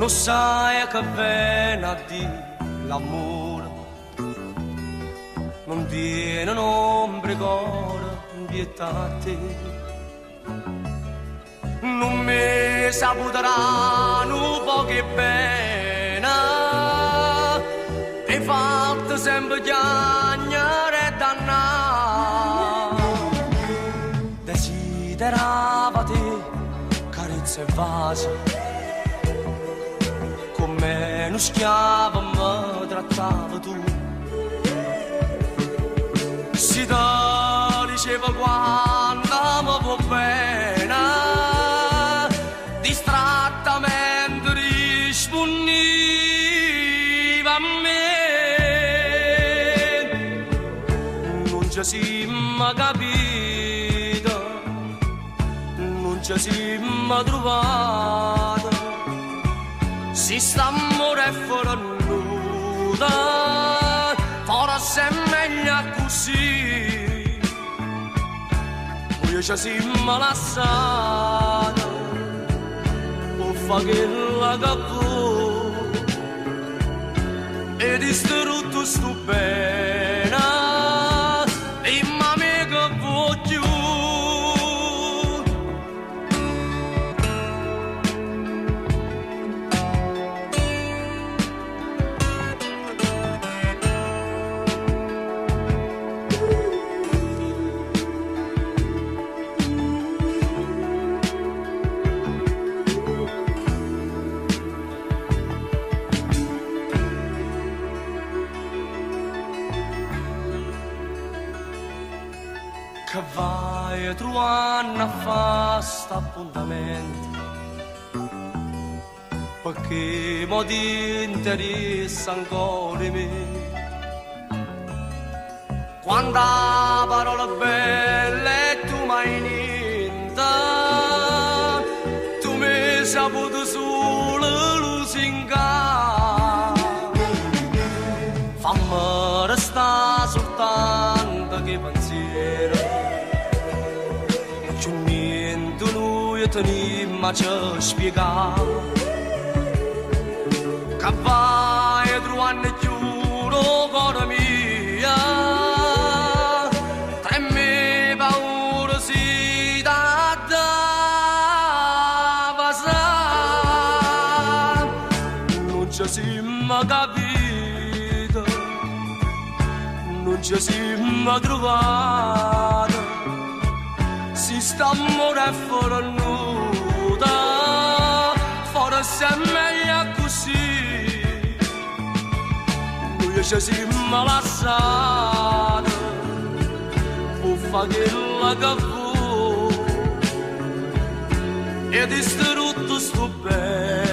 lo sai che viene a dire l'amore, non viene un ombre cuore dietro a te. Non mi saputeranno poche pena, e fatto sempre chiagnare e dannare. Desiderava te carezze e vasi, come uno schiavo mi trattava tu. Si ti diceva quando mi va bene, distrattamente rispondeva a me. Non ci siamo capito, non ci siamo trovati. Si sta amore è fuori nuda, forse è meglio così. Noi ci siamo lasciati, o fa che la capo, e distrutto sto bene, e ma me che voglio. Che vai trovando a fare st'appuntamento, perché mo ti interessa ancora di me. Quando parole belle tu mai niente, tu mi saputo solo lusingare. Fammi restare soltanto che pensiero, c'è niente noi teniamo a ci spiegare. Che vai trovando giuro cuore mia, tremmi paura si da passare. Non ci siamo capito, non ci siamo trovati. Si sta amore è fuori nuda, forse è meglio così. Noi ci siamo lasciati, o fa che la capo, e distrutto sto bene.